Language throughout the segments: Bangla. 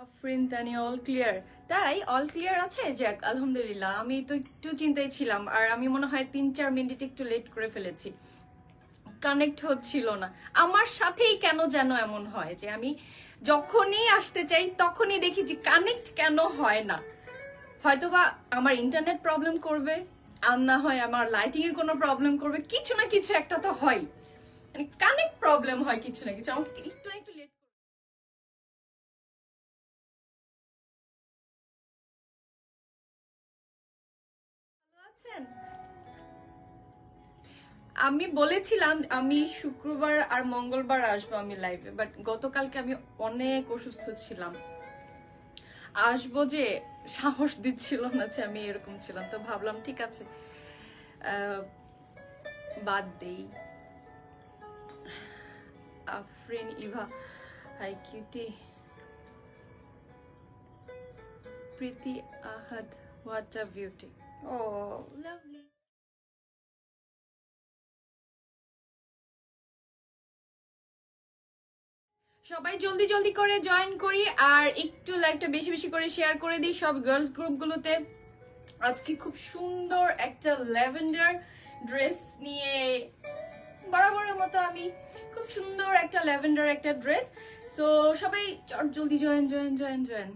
আফরিন তানি অল ক্লিয়ার। তাই অল ক্লিয়ার আছে, যাক আলহামদুলিল্লাহ। আমি তো একটু চিন্তায় ছিলাম, আর আমি মনে হয় 3-4 মিনিট একটু লেট করে ফেলেছি, কানেক্ট হচ্ছিল না। আমার সাথেই কেন যেন এমন হয় যে আমি যখনই আসতে চাই তখনই দেখি যে কানেক্ট কেন হয় না। হয়তোবা আমার ইন্টারনেট প্রবলেম করবে, আর না হয় আমার লাইটিং এ কোনো প্রবলেম করবে, কিছু না কিছু একটা তো হয়, মানে কানেক্ট প্রবলেম হয় কিছু না কিছু। আমাকে একটু না একটু লেট আছেন। আমি বলেছিলাম আমি শুক্রবার আর মঙ্গলবার আসবো আমি লাইভে, বাট গতকালকে আমি অনেক অসুস্থ ছিলাম, আসবো যে সাহস দিচ্ছিল না, যে আমি এরকম ছিলাম, তো ভাবলাম ঠিক আছে আহ, বাদ দেই। Afrin Eva, hi cutie. Preeti Ahad, what a beauty. Oh lovely. সবাই জলদি জলদি করে জয়েন করি, আর একটু লাইভটা বেশি বেশি করে শেয়ার করে দিই সব গার্লস গ্রুপগুলোতে। আজকে খুব সুন্দর একটা ল্যাভেন্ডার ড্রেস নিয়ে, বরাবরের মতো আমি খুব সুন্দর একটা ল্যাভেন্ডার একটা ড্রেস। সো সবাই চট জলদি join join join join.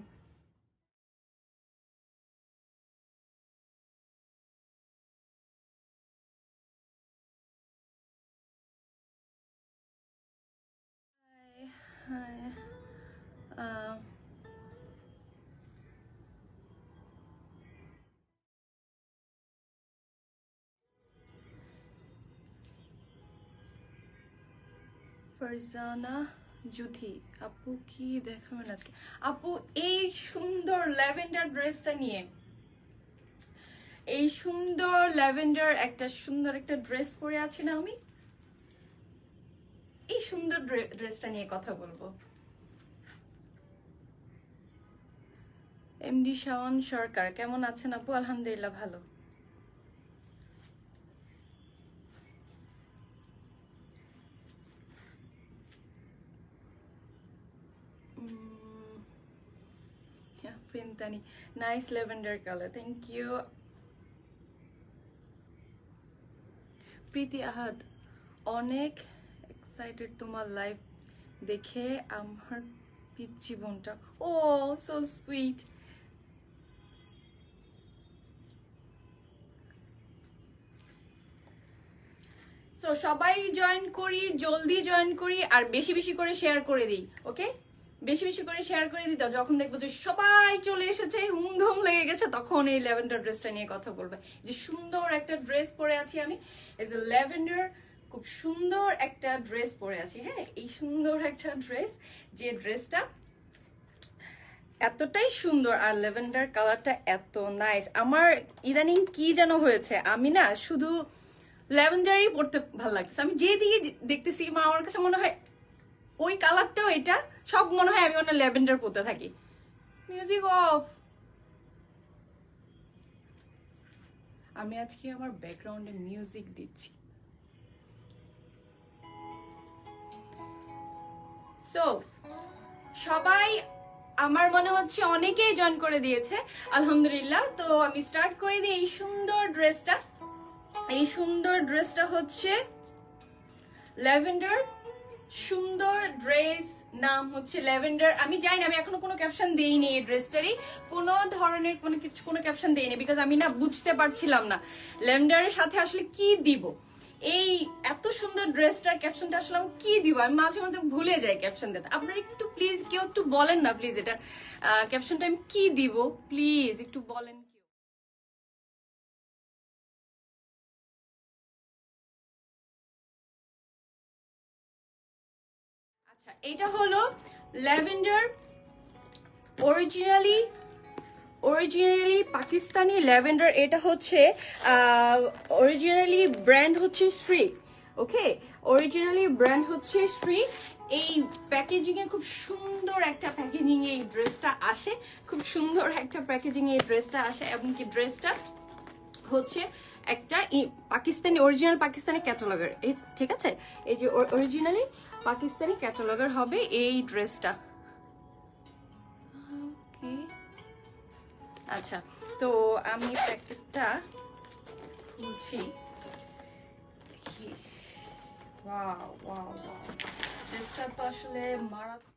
Farzana Juthi আপু, কি দেখাবেন আজকে আপু? এই সুন্দর ল্যাভেন্ডার ড্রেসটা নিয়ে, এই সুন্দর ল্যাভেন্ডার একটা সুন্দর একটা ড্রেস পরে আছি না আমি, এই সুন্দর ড্রেসটা নিয়ে কথা বলবো। এমডি শাওন সরকার, কেমন আছেন আপু? আলহামদুলিল্লাহ ভালো। প্রিন্তানি, nice lavender colour, thank you. Preeti Ahad, অনেক এক্সাইটেড তোমার লাইভ দেখে, আমার পিচ্চি বোনটা। ও সো সুইট। সো সবাই জয়েন করি, জলদি জয়েন করি, আর বেশি বেশি করে শেয়ার করে দিই। ওকে, বেশি বেশি করে শেয়ার করে দিই। যখন দেখবো যে সবাই চলে এসেছে, হুমধুম লেগে গেছে, তখন এই ল্যাভেন্ডার ড্রেসটা নিয়ে কথা বলবে। যে সুন্দর একটা ড্রেস পরে আছি আমি, এজ এ ল্যাভেন্ডার, খুব সুন্দর একটা ড্রেস পরে আছি। হ্যাঁ, এই সুন্দর একটা ড্রেস, যে ড্রেসটা এতটাই সুন্দর, আর ল্যাভেন্ডার কালারটা এত নাইস। আমার ইদানিং কি যেন হয়েছে, আমি না শুধু ল্যাভেন্ডারই পড়তে ভালো লাগছে। আমি যেদিকে দেখতেছি আমার কাছে মনে হয় ওই কালারটাও, এটা সব মনে হয় আমি অন্য ল্যাভেন্ডার পড়তে থাকি। Music of. আমি আজকে আমার ব্যাকগ্রাউন্ডে মিউজিক দিচ্ছি। সো সবাই আমার মনে হচ্ছে অনেকেই জয়েন করে দিয়েছে, আলহামদুলিল্লাহ। তো আমি স্টার্ট করে দিই। এই সুন্দর ড্রেসটা, এই সুন্দর ড্রেসটা হচ্ছে ল্যাভেন্ডার, সুন্দর ড্রেস, নাম হচ্ছে ল্যাভেন্ডার। আমি জানি না, আমি এখনো কোনো ক্যাপশন দেইনি এই ড্রেসটারই, কোনো ধরনের কোনো কিছু, কোনো ক্যাপশন দেইনি, বিকজ আমি না বুঝতে পারছিলাম না ল্যাভেন্ডারের সাথে আসলে কি দিব। এই এত সুন্দর ড্রেসটার ক্যাপশনটা আসলে আমি কি দিব, আমি মাঝে মাঝে ভুলে যাই ক্যাপশন দিতে। আপনারা একটু প্লিজ কেউ একটু বলেন না প্লিজ, এটা ক্যাপশনটা আমি কি দিব, প্লিজ একটু বলেন। আচ্ছা, এটা হলো lavender, originally originally Pakistani lavender. এটা হচ্ছে অরিজিনালি ব্র্যান্ড হচ্ছে শ্রী। ওকে, অরিজিনালি ব্র্যান্ড হচ্ছে শ্রী। এই প্যাকেজিং এ খুব সুন্দর একটা প্যাকেজিং এ এই ড্রেসটা আসে, খুব সুন্দর একটা প্যাকেজিং এ এই ড্রেসটা আসে, এবং কি ড্রেসটা হচ্ছে একটা পাকিস্তানি, অরিজিনাল পাকিস্তানি ক্যাটালগের। এই ঠিক আছে, এই যে অরিজিনালি পাকিস্তানি ক্যাটালগের হবে এই ড্রেসটা। আচ্ছা, তো আমি প্যাকেটটা খুলছি। ওয়াও ওয়াও ওয়াও, ড্রেসটা তো আসলে মারাত্মক।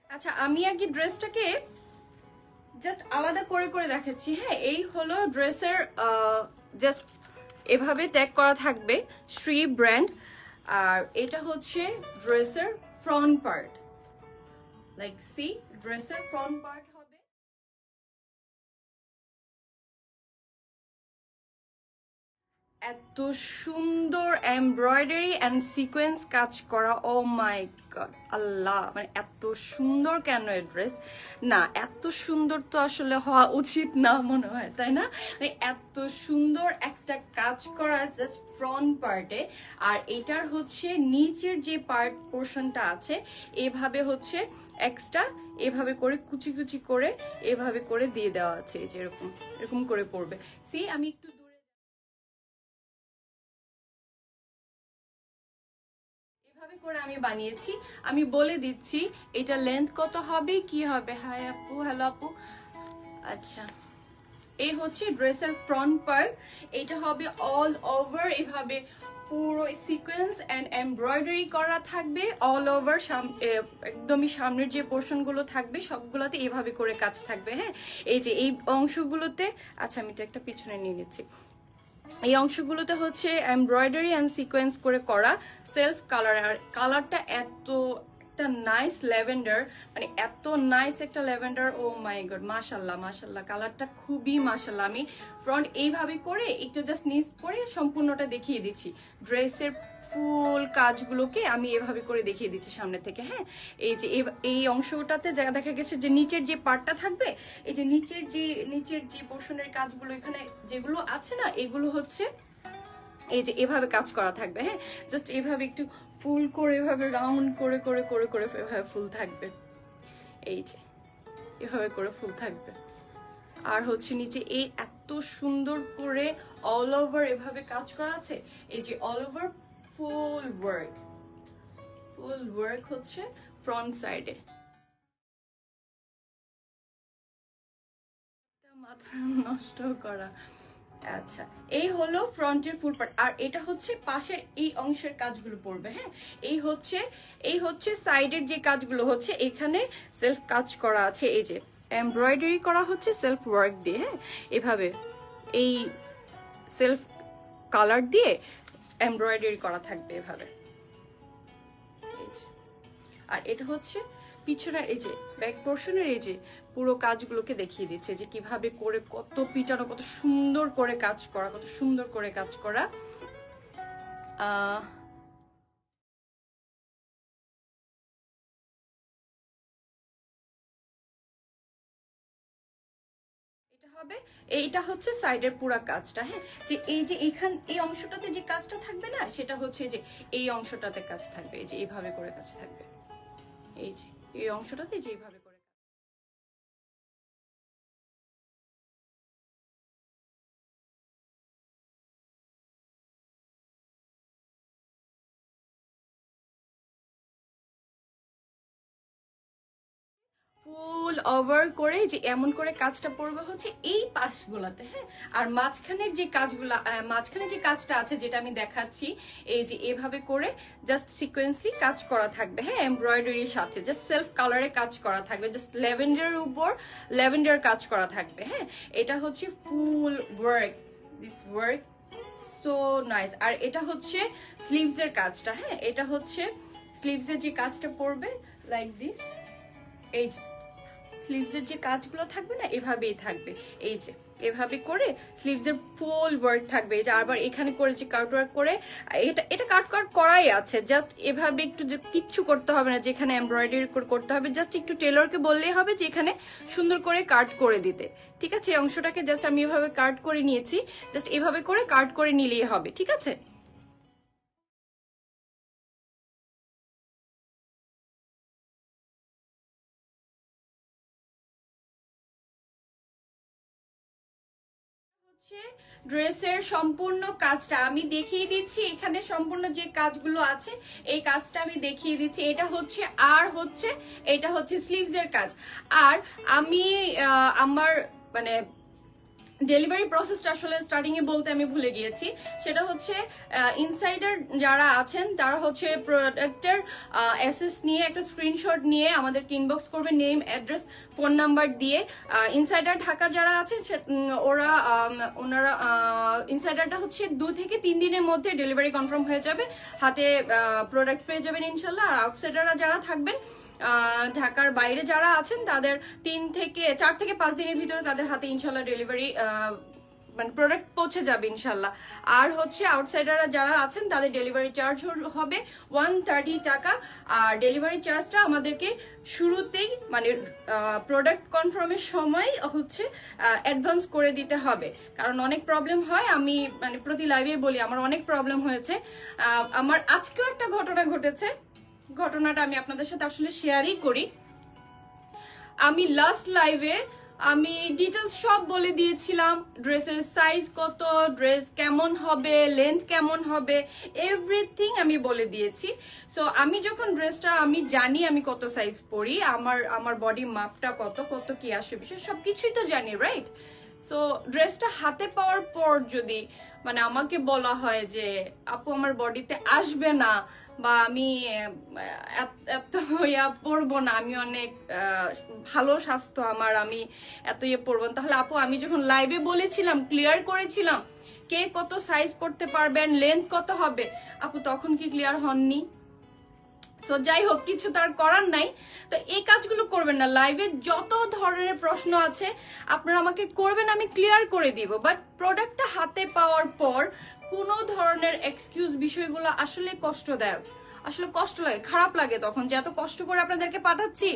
আচ্ছা, আমি আগে ড্রেসটাকে জাস্ট আলাদা করে করে দেখাচ্ছি। হ্যাঁ, এই হলো ড্রেসের জাস্ট এভাবে ট্যাগ করা থাকবে শ্রী ব্র্যান্ড। আর এটা হচ্ছে ড্রেসের ফ্রন্ট পার্ট, লাইক সি, ড্রেসের ফ্রন্ট পার্ট হবে এত সুন্দর এমব্রয়ডারি অ্যান্ড সিকোয়েন্স কাজ করা। ও মাই গড, আল্লাহ, মানে এত সুন্দর কেন এই ড্রেস? না, এত সুন্দর তো আসলে হওয়া উচিত না মনে হয়, তাই না? মানে এত সুন্দর একটা কাজ করা জাস্ট ফ্রন্ট পার্টে। আর এটার হচ্ছে নিচের যে পার্ট পোর্শনটা আছে এভাবে হচ্ছে এক্সট্রা এভাবে করে কুচি কুচি করে এভাবে করে দিয়ে দেওয়া আছে, এই যে এরকম এরকম করে পড়বে। সি, আমি একটু এভাবে করে আমি বানিয়েছি। আমি বলে দিচ্ছি এটা লেন্থ কত হবে, কি হবে। হাই আপু, হ্যালো আপু। আচ্ছা, এই হচ্ছে ড্রেসের ফ্রন্ট পার্ট। এটা হবে অল ওভার এভাবে পুরো সিকোয়েন্স এন্ড এমব্রয়ডারি করা থাকবে অল ওভার। একদমই সামনের যে পোর্শন গুলো থাকবে সবগুলোতে এভাবে করে কাজ থাকবে। হ্যাঁ, এই যে এই অংশগুলোতে, আচ্ছা আমি এটা একটা পিছনে নিয়ে নিচ্ছি। এই অংশগুলোতে হচ্ছে এমব্রয়ডারি অ্যান্ড সিকোয়েন্স করে করা সেলফ কালার। আর কালারটা এত একটা নাইস ল্যাভেন্ডার, মানে এত নাইস একটা ল্যাভেন্ডার। ও মাই গড, মাশাল্লাহ মাশাল্লাহ, কালারটা খুবই মাশাল্লাহ। আমি ফ্রন্ট এইভাবে করে একটু জাস্ট নিচ করে সম্পূর্ণটা দেখিয়ে দিচ্ছি। ড্রেসের ফুল কাজগুলোকে আমি এভাবে করে দেখিয়ে দিচ্ছি সামনে থেকে। হ্যাঁ, এই যে এই অংশটাতে যা দেখা গেছে যে নিচের যে পার্টটা থাকবে, এই যে নিচের যে পোর্শনের কাজগুলো এখানে যেগুলো আছে না, এগুলো হচ্ছে এই যে এভাবে কাজ করা থাকবে। হ্যাঁ, জাস্ট এভাবে একটু ফুল করে এভাবে রাউন্ড করে করে করে করে এভাবে ফুল থাকবে। এই যে এভাবে করে ফুল থাকবে। আর হচ্ছে নিচে এই এত সুন্দর করে অল ওভার এভাবে কাজ করা আছে। এই যে অল ওভার ফুল ওয়ার্ক হচ্ছে ফ্রন্ট সাইডে। মাথা নষ্ট করা। আচ্ছা, এই হলো ফ্রন্টের ফুল পার্ট। আর এটা হচ্ছে পাশের এই অংশের কাজগুলো পড়বে। হ্যাঁ, এই হচ্ছে সাইডের যে কাজগুলো হচ্ছে এখানে সেলফ কাজ করা আছে। এই যে এমব্রয়ডারি করা হচ্ছে সেলফ ওয়ার্ক দিয়ে। হ্যাঁ, এভাবে এই সেলফ কালার দিয়ে এমব্রয়ডারি করা থাকবে এভাবে। এই যে, আর এটা হচ্ছে পিছনের এই যে ব্যাক পোর্শনের এই যে পুরো কাজগুলোকে দেখিয়ে দিচ্ছে যে কিভাবে করে কত পিটানো, কত সুন্দর করে কাজ করা, কত সুন্দর করে কাজ করা। আহ এটা হবে, এইটা হচ্ছে সাইডের পুরা কাজটা। হ্যাঁ, যে এই যে এই অংশটাতে যে কাজটা থাকবে না, সেটা হচ্ছে যে এই অংশটাতে কাজ থাকবে। এই যে এইভাবে করে কাজ থাকবে। এই যে এই অংশটাতে যে এইভাবে করে ফুল ওভার করে যে এমন করে কাজটা পড়বে হচ্ছে এই পাশগুলোতে। হ্যাঁ, আর মাঝখানে যে কাজটা আছে যেটা আমি দেখাচ্ছি, এই যে এভাবে করে জাস্ট সিকোয়েন্সলি কাজ করা থাকবে। হ্যাঁ, এমব্রয়ডারির সাথে জাস্ট সেলফ কালারে কাজ করা থাকবে, জাস্ট ল্যাভেন্ডারের উপর ল্যাভেন্ডার কাজ করা থাকবে। হ্যাঁ, এটা হচ্ছে full work, this work so nice. আর এটা হচ্ছে স্লিভস এর কাজটা। হ্যাঁ, এটা হচ্ছে স্লিভস এর যে কাজটা পড়বে লাইক দিস। এই যে স্লিভস এর যে কাজগুলো থাকবে না, এভাবেই থাকবে। এই যে এভাবে করে স্লিভস এর ফুল ওয়ার্ক থাকবে। এই যে আবার এখানে করে যে কাট ওয়ার্ক করে, এটা কাট করাই আছে। জাস্ট এভাবে একটু কিচ্ছু করতে হবে না, যেখানে এমব্রয়ডারি করতে হবে জাস্ট একটু টেলরকে বললেই হবে যে এখানে সুন্দর করে কাট করে দিতে। ঠিক আছে, এই অংশটাকে জাস্ট আমি এভাবে কাট করে নিয়েছি, জাস্ট এভাবে করে কাট করে নিলেই হবে। ঠিক আছে। ড্রেসের সম্পূর্ণ কাজটা আমি দেখিয়ে দিচ্ছি, এখানে সম্পূর্ণ যে কাজগুলো আছে এই কাজটা আমি দেখিয়ে দিচ্ছি। এটা হচ্ছে এটা হচ্ছে স্লিভস এর কাজ। আর আমি আমার মানে ডেলিভারি প্রসেসটা আসলে স্টার্টিং এ বলতে আমি ভুলে গিয়েছি। সেটা হচ্ছে ইনসাইডার যারা আছেন তারা হচ্ছে প্রোডাক্টের অ্যাসেস নিয়ে একটা স্ক্রিনশট নিয়ে আমাদেরকে ইনবক্স করবে নেম, অ্যাড্রেস, ফোন নাম্বার দিয়ে। ইনসাইডার ঢাকার যারা আছেন ওনারা ইনসাইডারটা হচ্ছে 2 থেকে 3 দিনের মধ্যে ডেলিভারি কনফার্ম হয়ে যাবে, হাতে প্রোডাক্ট পেয়ে যাবেন ইনশাল্লাহ। আর আউটসাইডাররা যারা থাকবেন, ঢাকার বাইরে যারা আছেন, তাদের 4 থেকে 5 দিনের ভিতরে তাদের হাতে ইনশাল্লাহ ডেলিভারি মানে প্রোডাক্ট পৌঁছে যাবে ইনশাল্লাহ। আর হচ্ছে আউটসাইডাররা যারা আছেন তাদের ডেলিভারি চার্জ হবে 130 টাকা। আর ডেলিভারি চার্জটা আমাদেরকে শুরুতেই মানে প্রোডাক্ট কনফার্মের সময় হচ্ছে অ্যাডভান্স করে দিতে হবে, কারণ অনেক প্রবলেম হয়। আমি মানে প্রতি লাইভে বলি আমার অনেক প্রবলেম হয়েছে। আমার আজকেও একটা ঘটনা ঘটেছে, ঘটনাটা আমি আপনাদের সাথে আসলে শেয়ারই করি। আমি লাস্ট লাইভে আমি ডিটেলস সব বলে দিয়েছিলাম, ড্রেসের সাইজ কত, ড্রেস কেমন হবে, লেন্থ কেমন হবে, এভরিথিং আমি বলে দিয়েছি। সো আমি যখন ড্রেসটা আমি জানি আমি কত সাইজ পরি, আমার বডি মাপটা কত কি আসে বিষয় সবকিছুই তো জানি, রাইট? সো ড্রেসটা হাতে পাওয়ার পর যদি মানে আমাকে বলা হয় যে আপু আমার বডিতে আসবে না, বা আমি এত পরবো না, আমি অনেক ভালো স্বাস্থ্য আমার, আমি এত পরবো না, তাহলে আপু আমি যখন লাইভে বলেছিলাম, ক্লিয়ার করেছিলাম কে কত সাইজ পড়তে পারবেন, লেন্থ কত হবে, আপু তখন কি ক্লিয়ার হননি? সো যাই হোক, কিছু তার করার নাই। তো এই কাজগুলো করবেন না। লাইভে যত ধরনের প্রশ্ন আছে আপনারা আমাকে করবেন, আমি ক্লিয়ার করে দিব। বাট প্রোডাক্টটা হাতে পাওয়ার পর কোনো ধরনের এক্সকিউজ বিষয়গুলো আসলে কষ্টদায়ক, আসলে কষ্ট লাগে, খারাপ লাগে তখন যে এত কষ্ট করে আপনাদেরকে পাঠাচ্ছি,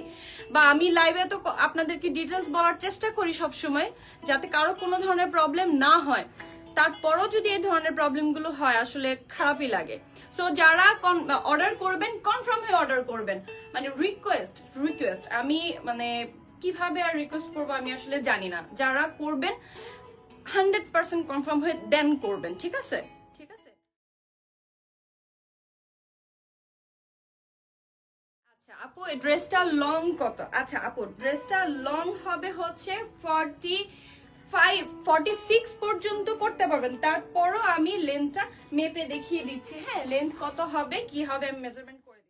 বা আমি লাইভে তো আপনাদেরকে ডিটেলস বলার চেষ্টা করি সবসময় যাতে কারো কোনো ধরনের প্রবলেম না হয়। তারপরও যদি এই ধরনের প্রবলেমগুলো হয় আসলে খারাপই লাগে। সো যারা অর্ডার করবেন কনফার্ম হয়ে অর্ডার করবেন, মানে রিকোয়েস্ট আমি মানে কিভাবে আর রিকোয়েস্ট করবো আমি আসলে জানি না। যারা করবেন 100% কনফার্ম হয়ে দেন করবেন, ঠিক আছে? ঠিক আছে। আচ্ছা আপু, এই ড্রেসটা লং কত? আচ্ছা আপু, ড্রেসটা লং হবে হচ্ছে 46 পর্যন্ত করতে পারবেন। তারপরও আমি লেন্থটা মেপে দেখিয়ে দিচ্ছি। হ্যাঁ, লেন্থ কত হবে কি হবে আমি মেজারমেন্ট করে দিচ্ছি।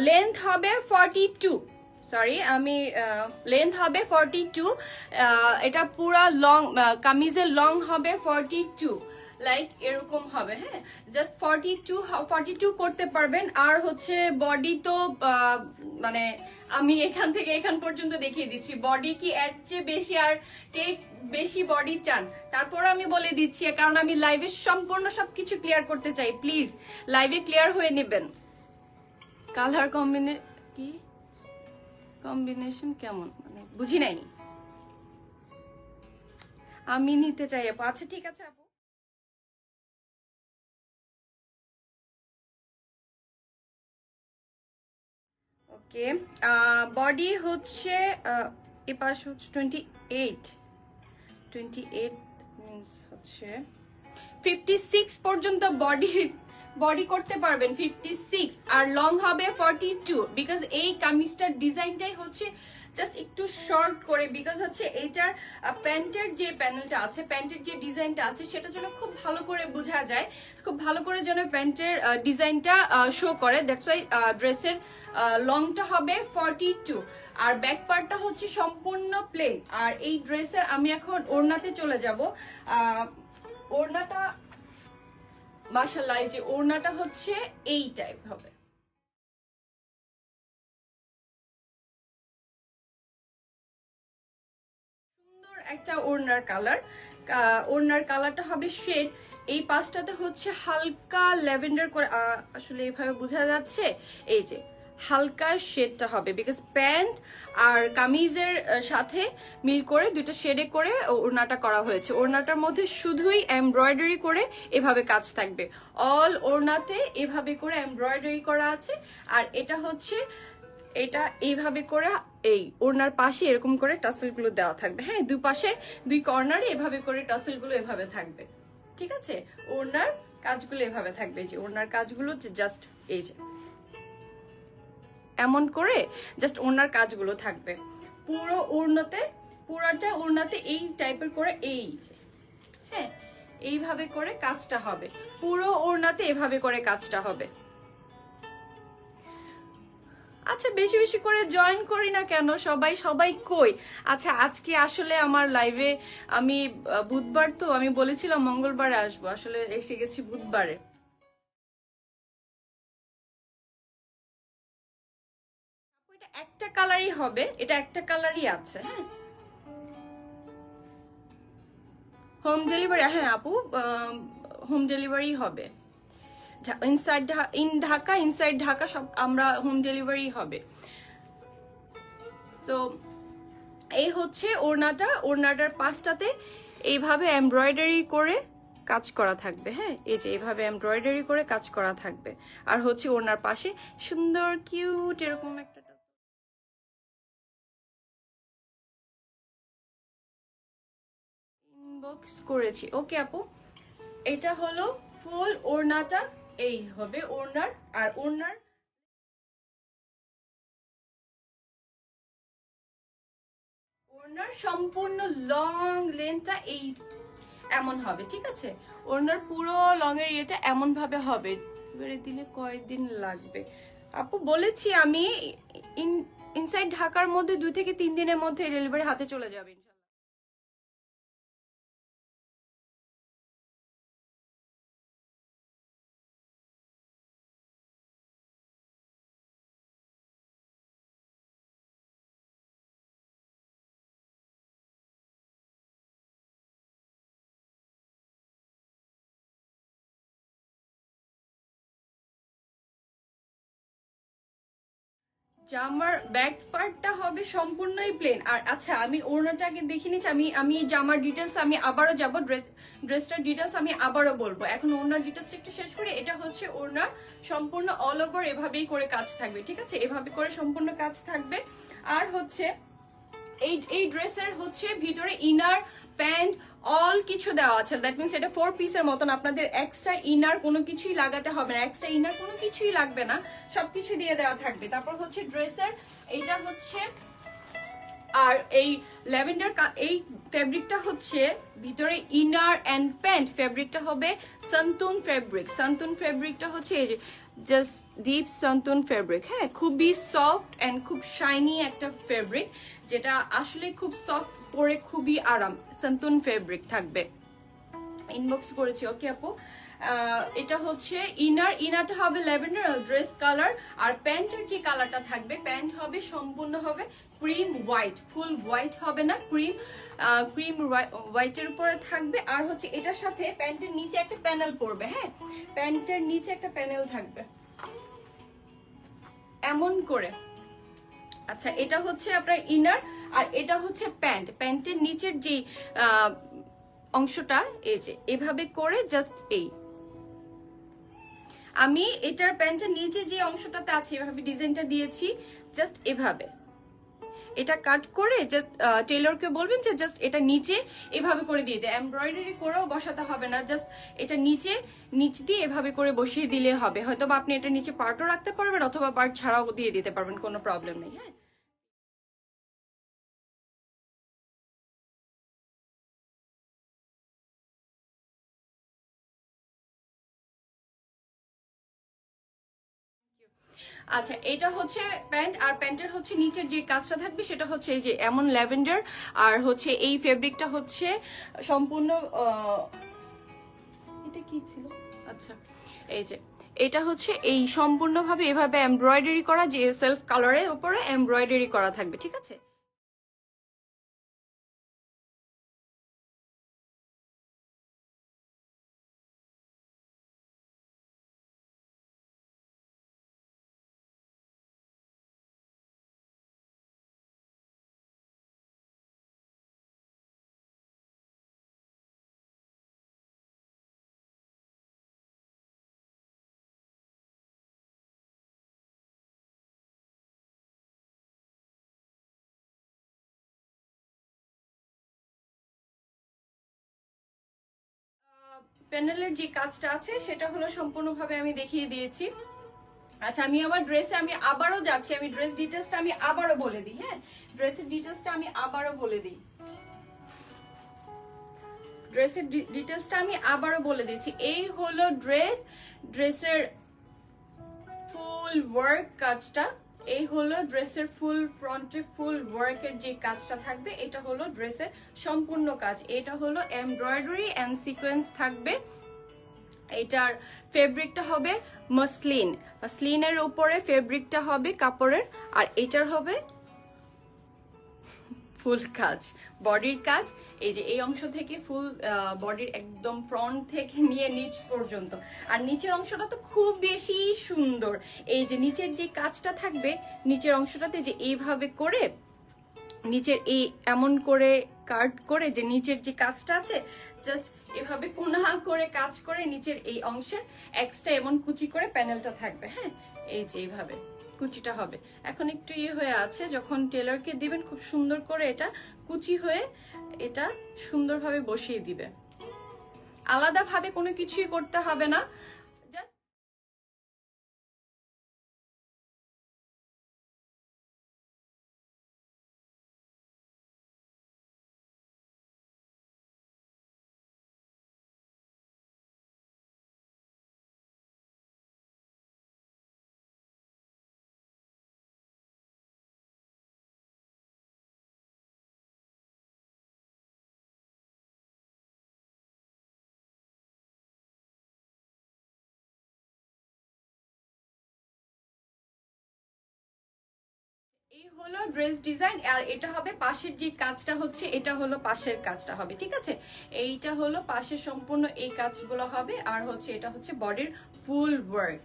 লেন্থ হবে 42, সরি আমি লেন্থ হবে 42। এটা পুরা লং, কামিজের লং হবে 42, লাইক এরকম হবে। হ্যাঁ, জাস্ট 42 করতে পারবেন। আর হচ্ছে বডি তো মানে আমি এখান থেকে এখান পর্যন্ত দেখিয়ে দিচ্ছি। বডি কি এর চেয়ে বেশি আর কে বেশি বডি চান? তারপর আমি বলে দিচ্ছি, কারণ আমি লাইভে সম্পূর্ণ সবকিছু ক্লিয়ার করতে চাই। প্লিজ লাইভে ক্লিয়ার হয়ে নেবেন। কালার কম্বিনেশন কেমন মানে বুঝি নাই, আমি নিতে চাই আপু। আচ্ছা ঠিক আছে আপু। ওকে, বডি হচ্ছে এ পাশ হচ্ছে 28 মিন্স হচ্ছে 56 পর্যন্ত বডি করতে পারবেন 56। আর লং হবে 42, বিকজ এই কামিজটার ডিজাইনটাই হচ্ছে জাস্ট একটু শর্ট করে, বিকজ হচ্ছে এইটার প্যান্টের যে প্যানেলটা আছে, প্যান্টের যে ডিজাইনটা আছে সেটা যেন খুব ভালো করে বোঝা যায়, খুব ভালো করে যেন প্যান্টের ডিজাইনটা শো করে। দ্যাটস ওয়াই ড্রেসের লংটা হবে 42। আর ব্যাক পার্টটা হচ্ছে সম্পূর্ণ প্লেন। আর এই ড্রেসের আমি এখন ওড়নাতে চলে যাব। ওড়নাটা মাশাআল্লাহ, এই যে ওড়নাটা হচ্ছে এই টাইপ হবে, সুন্দর একটা ওড়নার কালার। ওড়নার কালারটা হবে শেড। এই পাশটাতে হচ্ছে হালকা ল্যাভেন্ডার করে, আসলে এইভাবে বোঝা যাচ্ছে, এই যে হালকা শেডটা হবে, বিকজ প্যান্ট আর কামিজের সাথে মিল করে দুইটা শেডে করে ওড়নাটা করা হয়েছে। ওড়নাটার মধ্যে শুধুই এমব্রয়ডারি করে এভাবে কাজ থাকবে, অল ওড়নাতে এভাবে করে এমব্রয়ডারি করা আছে। আর এটা হচ্ছে এটা এইভাবে করে এই ওড়নার পাশে এরকম করে টাসেলগুলো দেওয়া থাকবে। হ্যাঁ, দুই পাশে দুই কর্নারে এভাবে করে টাসেলগুলো এভাবে থাকবে, ঠিক আছে। ওড়নার কাজগুলো এভাবে থাকবে, যে ওড়নার কাজগুলো জাস্ট এই যে এমন করে জাস্ট ওড়নার কাজগুলো থাকবে পুরো ওড়নাতে, পুরাটা ওড়নাতে এই টাইপের করে এই যে, হ্যাঁ, এইভাবে করে কাজটা হবে, পুরো ওড়নাতে এভাবে করে কাজটা হবে। আচ্ছা, বেশি বেশি করে জয়েন করি না কেন সবাই? সবাই কই? আচ্ছা, আজকে আসলে আমার লাইভে আমি বুধবার তো আমি বলেছিলাম মঙ্গলবারে আসবো, আসলে এসে গেছি বুধবারে। এটা একটা কালারই হবে, এটা একটা কালারই আছে। হ্যাঁ, হোম ডেলিভারি, হ্যাঁ আপু, হোম ডেলিভারি হবে। ইনসাইড ঢাকা সব আমরা হোম ডেলিভারি হবে। সো এই হচ্ছে ওড়নাটা, ওড়নাটার পাশটাতে এইভাবে এমব্রয়ডারি করে কাজ করা থাকবে। হ্যাঁ, এই যে এইভাবে এমব্রয়ডারি করে কাজ করা থাকবে। আর হচ্ছে ওড়নার পাশে সুন্দর কিউট এরকম একটা ইনবক্স করেছি। ওকে আপু, এটা হলো ফুল ওড়নাটা, এই হবে ওড়নার। আর ওড়নার সম্পূর্ণ লং লেন্থটা এই এমন হবে, ঠিক আছে। ওড়নার পুরো লং এর ইয়েটা এমন ভাবে হবে। এবারে দিলে কয়দিন লাগবে আপু? বলেছি আমি, ইনসাইড ঢাকার মধ্যে 2 থেকে 3 দিনের মধ্যে ডেলিভারি হাতে চলে যাবে ইনশাল্লাহ। জামার ব্যাক পার্টটা হবে সম্পূর্ণই প্লেন। আর আচ্ছা, আমি ওড়নাটাকে দেখে নিচ্ছি, আমি আমি জামার ডিটেলস আমি আবারও যাব, ড্রেসটার ডিটেলস আমি আবারও বলবো। এখন ওড়নার ডিটেলসটা একটু শেষ করি। এটা হচ্ছে ওড়নার সম্পূর্ণ অল ওভার এভাবেই করে কাজ থাকবে, ঠিক আছে, এভাবে করে সম্পূর্ণ কাজ থাকবে। আর হচ্ছে এই এই ড্রেসের হচ্ছে ভিতরে ইনার প্যান্ট অল কিছু দেওয়া আছে। দ্যাট মিনস এটা 4 পিসের মতন, আপনাদের এক্সট্রা ইনার কোনো কিছুই লাগাতে হবে না, এক্সট্রা ইনার কোনো কিছুই লাগবে না, সবকিছু দিয়ে দেওয়া থাকবে। তারপর হচ্ছে ড্রেসের এইটা হচ্ছে, আর এই ল্যাভেন্ডার এই ফেব্রিকটা হচ্ছে ভিতরে ইনার এন্ড প্যান্ট ফেব্রিকটা হবে সান্তুন ফেব্রিক। সান্তুন ফেব্রিকটা হচ্ছে এই যে জাস্ট ডিপ সান্তুন ফেব্রিক। হ্যাঁ, খুবই সফট এন্ড খুব শাইনি একটা ফেব্রিক, যেটা আসলে খুব সফট, পরে খুবই আরাম। সান্তুন ফেব্রিক থাকবে, ইনবক্স করেছি। ওকে আপু, এটা হচ্ছে ইনারটা হবে ল্যাভেন্ডার ড্রেস কালার। আর প্যান্টের যে কালারটা থাকবে, প্যান্ট হবে সম্পূর্ণ হবে ক্রিম হোয়াইট, ফুল হোয়াইট হবে না, ক্রিম হোয়াইটের উপরে থাকবে। আর হচ্ছে এটার সাথে প্যান্টের নিচে একটা প্যানেল পড়বে। হ্যাঁ, প্যান্টের নিচে একটা প্যানেল থাকবে এমন করে। আচ্ছা, এটা হচ্ছে আপনার ইনার, আর এটা হচ্ছে প্যান্ট। প্যান্টের নিচের যে অংশটা এই যে এভাবে করে জাস্ট এই, আমি এটার প্যান্টের নিচে যে অংশটাতে আছে এভাবে ডিজাইনটা দিয়েছি, জাস্ট এভাবে এটা কাট করে জাস্ট টেলরকে বলবেন যে জাস্ট এটা নিচে এভাবে করে দিয়ে দেয়, এমব্রয়ডারি করেও বসাতে হবে না, জাস্ট এটা নিচ দিয়ে এভাবে করে বসিয়ে দিলে হবে। হয়তো বা আপনি এটা নিচে পার্টও রাখতে পারবেন, অথবা পার্ট ছাড়াও দিয়ে দিতে পারবেন, কোনো প্রবলেম নেই। হ্যাঁ, আচ্ছা, এটা হচ্ছে প্যান্ট। আর প্যান্টের হচ্ছে নিচের যে কাজটা থাকবে সেটা হচ্ছে এই যে এমন ল্যাভেন্ডার। আর হচ্ছে এই ফেব্রিকটা হচ্ছে সম্পূর্ণ এটা কি ছিল, আচ্ছা এই যে এটা হচ্ছে এই সম্পূর্ণভাবে এভাবে এমব্রয়ডারি করা, যে সেলফ কালারের উপরে এমব্রয়ডারি করা থাকবে, ঠিক আছে। প্যানেলের যে কাজটা আছে সেটা হলো সম্পূর্ণভাবে আমি দেখিয়ে দিয়েছি। আচ্ছা, আমি আবার ড্রেসে আমি আবারও যাচ্ছি, আমি ড্রেস ডিটেলসটা আমি আবারও বলে দিই। হ্যাঁ, ড্রেসের ডিটেলসটা আমি আবারও বলে দিই। ড্রেসের ডিটেলসটা আমি আবারও বলে দিচ্ছি। এই হলো ড্রেসের ফুল ওয়ার্ক কাজটা। এই হলো ড্রেসের ফুল ফ্রন্টে ফুল ওয়ার্কের যে কাজটা থাকবে, এটা হলো ড্রেসের সম্পূর্ণ কাজ। এটা হলো এমব্রয়ডারি এন্ড সিকোয়েন্স থাকবে। এটার ফেব্রিকটা হবে মসলিনের উপরে ফেব্রিকটা হবে কাপড়ের, আর এটার হবে ফুল কাজ, বডির কাজ। এই যে এই অংশ থেকে ফুল বডির একদম ফ্রন্ট থেকে নিয়ে নিচ পর্যন্ত। আর নিচের অংশটা তো খুব বেশি সুন্দর। এই যে নিচের যে কাজটা থাকবে, নিচের অংশটাতে যে এইভাবে করে নিচের এই এমন করে কাট করে যে নিচের যে কাজটা আছে, জাস্ট এভাবে কোনা করে কাজ করে নিচের এই অংশের এক্সট্রা এমন কুচি করে প্যানেলটা থাকবে। হ্যাঁ, এই যে এইভাবে কুচিটা হবে। এখন একটু হয়ে আছে, যখন টেলারকে দিবেন খুব সুন্দর করে এটা কুচি হয়ে এটা সুন্দরভাবে বসিয়ে দিবে। আলাদাভাবে কোনো কিছুই করতে হবে না। এই হলো ড্রেস ডিজাইন। আর এটা হবে পাশের যে কাজটা হচ্ছে, এটা হলো পাশের কাজটা হবে। ঠিক আছে, এইটা হলো পাশের সম্পূর্ণ এই কাজগুলো হবে। আর হচ্ছে এটা হচ্ছে বডির ফুল ওয়ার্ক।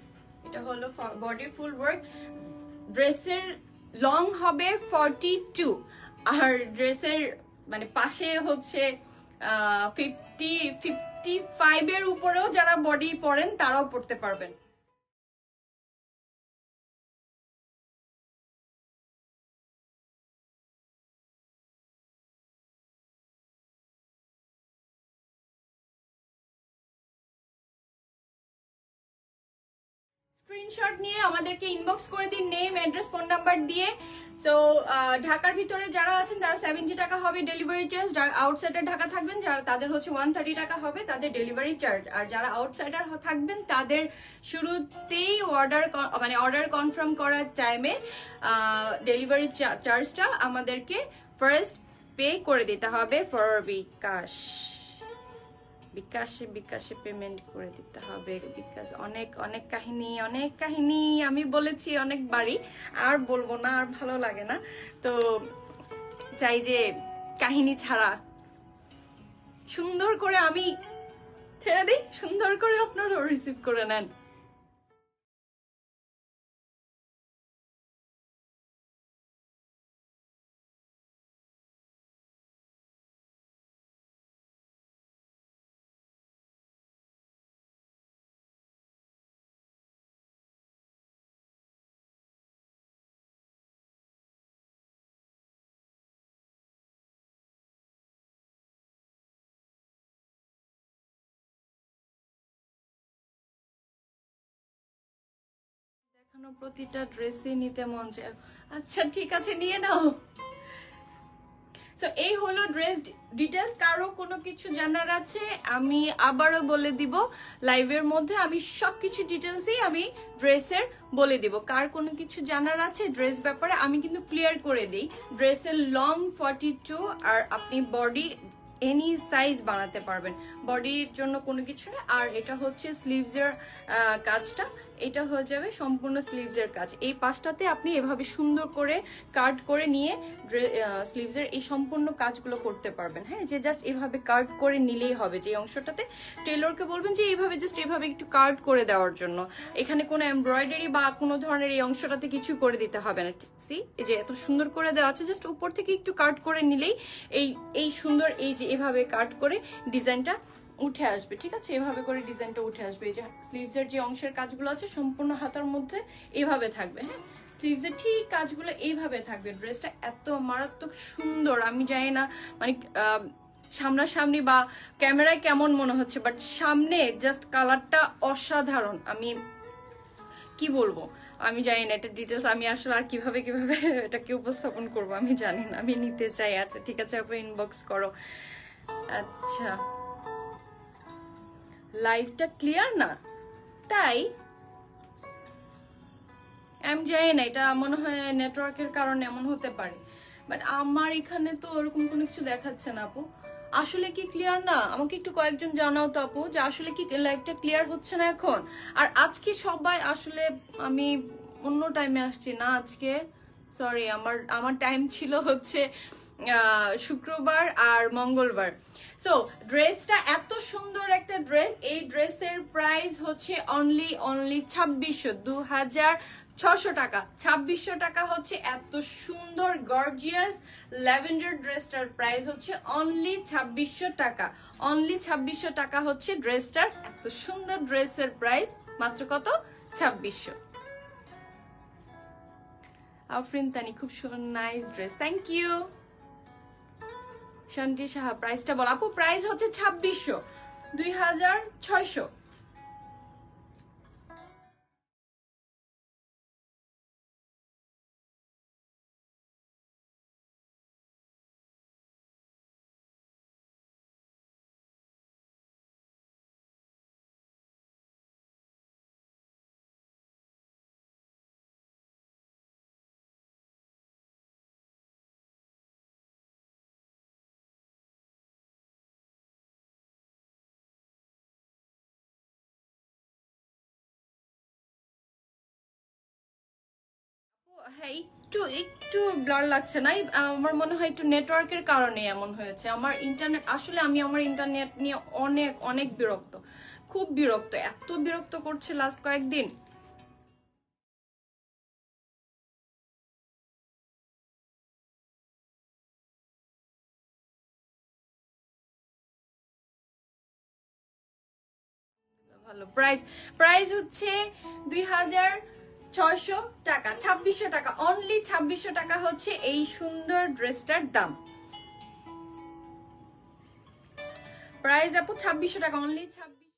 এটা হলো বডির ফুল ওয়ার্ক। ড্রেসের লং হবে 42, আর ড্রেসের মানে পাশে হচ্ছে 55 এর উপরেও যারা বডি পরেন তারাও পড়তে পারবেন। স্ক্রিনশট নিয়ে আমাদেরকে ইনবক্স করে দিন, নেম, অ্যাড্রেস, ফোন নাম্বার দিয়ে। সো ঢাকার ভিতরে যারা আছেন তারা 70 টাকা হবে ডেলিভারি চার্জ। আউটসাইডার ঢাকা থাকবেন যারা, তাদের হচ্ছে 130 টাকা হবে তাদের ডেলিভারি চার্জ। আর যারা আউটসাইডার থাকবেন তাদের শুরুতেই অর্ডার কনফার্ম করার টাইমে ডেলিভারি চার্জটা আমাদেরকে ফার্স্ট পে করে দিতে হবে ফর বিকাশে পেমেন্ট করে দিতে হবে। বিকাশ অনেক অনেক কাহিনী আমি বলেছি অনেকবারই, আর বলবো না, আর ভালো লাগে না। তো চাই যে কাহিনী ছাড়া সুন্দর করে আমি ছেড়ে দিই, সুন্দর করে আপনারা রিসিভ করে নেন। দেখানো প্রতিটা ড্রেসই নিতে মন চায়। আচ্ছা ঠিক আছে, নিয়ে নাও। সো এই হলো ড্রেস ডিটেলস। কারো কোনো কিছু জানার আছে আমি আবারও বলে দিব, লাইভের মধ্যে আমি সবকিছু ডিটেলসই আমি ড্রেসের বলে দিব। কার কোনো কিছু জানার আছে ড্রেস ব্যাপারে আমি কিন্তু ক্লিয়ার করে দিই। ড্রেসের লং 42, আর আপনি বডি এনি সাইজ বানাতে পারবেন, বডির জন্য কোনো কিছু না। আর এটা হচ্ছে স্লিভসের কাজটা, এটা হয়ে যাবে সম্পূর্ণ স্লিভসের কাজ। এই পাশটাতে আপনি এভাবে সুন্দর করে কাট করে নিয়ে স্লিভসের এই সম্পূর্ণ কাজগুলো করতে পারবেন। হ্যাঁ, যে জাস্ট এভাবে কাট করে নিলেই হবে। যে অংশটাতে টেলরকে বলবেন যে এইভাবে জাস্ট এভাবে একটু কাট করে দেওয়ার জন্য, এখানে কোনো এমব্রয়ডারি বা কোনো ধরনের এই অংশটাতে কিছু করে দিতে হবে না। সি, এই যে এত সুন্দর করে দেওয়া আছে, জাস্ট উপর থেকে একটু কাট করে নিলেই এই সুন্দর এই যে এভাবে কাট করে ডিজাইনটা উঠে আসবে। ঠিক আছে, এভাবে করে ডিজাইনটা উঠে আসবে। এই যে স্লিভসের যে অংশের কাজগুলো আছে সম্পূর্ণ হাতার মধ্যে এভাবে থাকবে। হ্যাঁ, স্লিভসের ঠিক কাজগুলো এইভাবে থাকবে। ড্রেসটা এত মারাত্মক সুন্দর, আমি জানি না মানে সামনাসামনি বা ক্যামেরায় কেমন মনে হচ্ছে, বাট সামনে জাস্ট কালারটা অসাধারণ। আমি কি বলবো, আমি জানি না এটা ডিটেলস আমি আসলে আর কিভাবে কিভাবে এটাকে উপস্থাপন করব আমি জানি না। আমি নিতে চাই। আচ্ছা ঠিক আছে আপু, ইনবক্স করো। আচ্ছা, লাইভটা ক্লিয়ার না তাই আমি জানি না, এটা মনে হয় নেটওয়ার্কের কারণে এমন হতে পারে, বাট আমার এখানে তো ওরকম কোনো কিছু দেখাচ্ছে না আপু। আসলে কি ক্লিয়ার না? আমাকে একটু কয়েকজন জানাও তো আপু, যে আসলে কি লাইভটা ক্লিয়ার হচ্ছে না এখন। আর আজকে সবাই আসলে, আমি অন্য টাইমে আসছি না আজকে, সরি, আমার আমার টাইম ছিল হচ্ছে শুক্রবার আর মঙ্গলবার। সো ড্রেসটা এত সুন্দর একটা ড্রেস, এই ড্রেসের প্রাইস হচ্ছে অনলি 2600 টাকা। 2600 টাকা হচ্ছে এত সুন্দর গর্জিয়াস ল্যাভেন্ডার ড্রেসটার প্রাইস হচ্ছে অনলি 2600 টাকা। অনলি 2600 টাকা হচ্ছে ড্রেসটার, এত সুন্দর ড্রেসের প্রাইস মাত্র কত? 2600। আফরিন তানি, খুব নাইস ড্রেস, থ্যাংক ইউ। শান্তি সাহা, প্রাইসটা বল আপু। প্রাইস হচ্ছে 2600, 2600। হ্যাঁ, একটু একটু ব্লার লাগছে না, আমার মনে হয় একটু নেটওয়ার্কের কারণে এমন হয়েছে। আমার ইন্টারনেট আসলে, আমি আমার ইন্টারনেট নিয়ে অনেক অনেক বিরক্ত, খুব বিরক্ত, এত বিরক্ত করছে লাস্ট কয়েকদিন। ভালো প্রাইস, প্রাইস হচ্ছে 2600 টাকা, 2600 টাকা, অনলি 2600 টাকা হচ্ছে এই সুন্দর ড্রেসটার দাম। প্রাইস আপু 2600 টাকা, অনলি 26।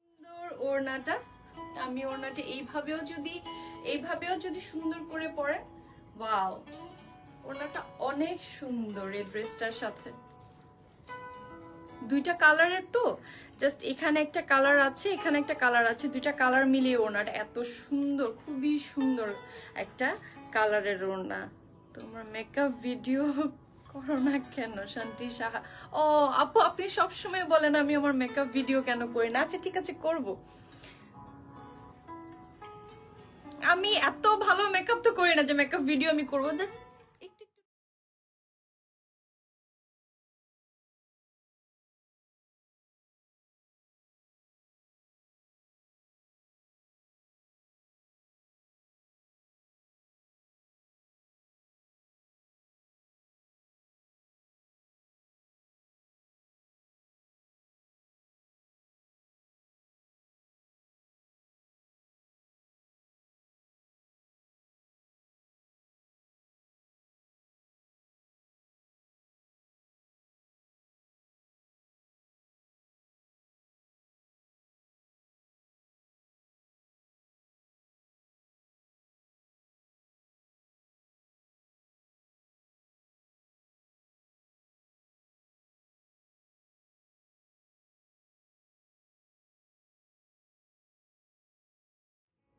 সুন্দর ওড়নাটা, আমি ওড়নাটা এইভাবেও যদি সুন্দর করে পরে, ওয়াও, ওড়নাটা অনেক সুন্দর এই ড্রেসটার সাথে। দুইটা কালারের তো, জাস্ট এখানে একটা কালার আছে, এখানে একটা কালার আছে, দুইটা কালার মিলিয়ে ওড়নাটা এত সুন্দর, খুবই সুন্দর একটা কালারের ওড়না। তোমার মেকআপ ভিডিও করো না কেন শান্তি সাহা? ও আপু, আপনি সবসময় বলেন আমি আমার মেকআপ ভিডিও কেন করি না। আচ্ছা ঠিক আছে, করব। আমি এত ভালো মেকআপ তো করি না যে মেকআপ ভিডিও আমি করবো, জাস্ট একটু।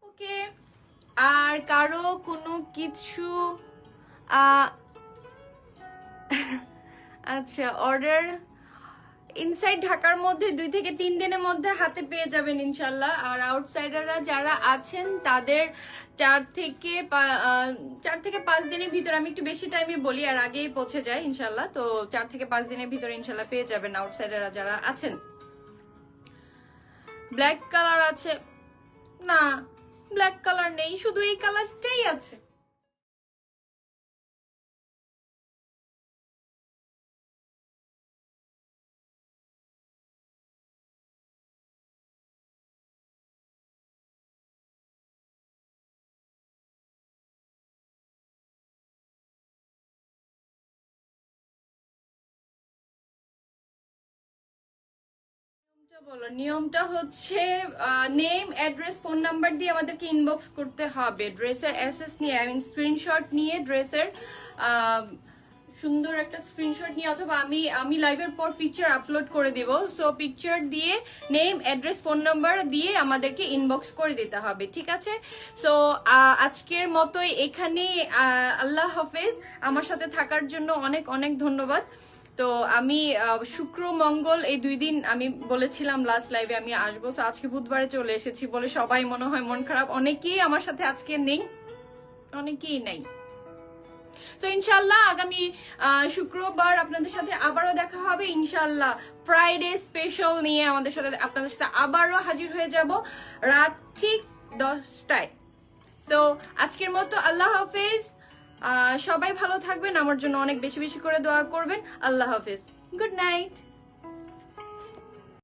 ওকে, আর কারো কোনো কিছু আহ আচ্ছা, অর্ডার ইনসাইড ঢাকার মধ্যে 2 থেকে 3 দিনের মধ্যে হাতে পেয়ে যাবেন ইনশাল্লাহ। আর আউটসাইডাররা যারা আছেন তাদের 4 থেকে 5 দিনের ভিতরে, আমি একটু বেশি টাইমে বলি আর আগেই পৌঁছে যায় ইনশাল্লাহ। তো 4 থেকে 5 দিনের ভিতরে ইনশাল্লাহ পেয়ে যাবেন আউটসাইডাররা যারা আছেন। ব্ল্যাক কালার আছে না? ব্ল্যাক কালার নেই, শুধু এই কালারটাই আছে। বলো, নিয়মটা হচ্ছে নেম, অ্যাড্রেস, ফোন নাম্বার দিয়ে আমাদেরকে ইনবক্স করতে হবে। ড্রেসের অ্যাসেস নিয়ে, আই মিন স্ক্রিনশট নিয়ে, ড্রেসের সুন্দর একটা স্ক্রিনশট নিয়ে, অথবা আমি লাইভের পর পিকচার আপলোড করে দেব। সো পিকচার দিয়ে নেম, অ্যাড্রেস, ফোন নাম্বার দিয়ে আমাদেরকে ইনবক্স করে দিতে হবে, ঠিক আছে? সো আজকের মতোই এখানে, আল্লাহ হাফেজ। আমার সাথে থাকার জন্য অনেক অনেক ধন্যবাদ। তো আমি শুক্র মঙ্গল এই 2 দিন আমি বলেছিলাম লাস্ট লাইভে আমি আসবো। তো আজকে বুধবারে চলে এসেছি বলে সবাই মনে হয় মন খারাপ, অনেকেই আমার সাথে আজকে নেই, অনেকেই নেই। তো ইনশাল্লাহ আগামী শুক্রবার আপনাদের সাথে আবারও দেখা হবে ইনশাল্লাহ। ফ্রাইডে স্পেশাল নিয়ে আপনাদের সাথে আবারও হাজির হয়ে যাব রাত ঠিক 10টায়। তো আজকের মতো আল্লাহ হাফেজ। সবাই ভালো থাকবেন, আমার জন্য অনেক বেশি বেশি করে দোয়া করবেন। আল্লাহ হাফেজ, গুড নাইট।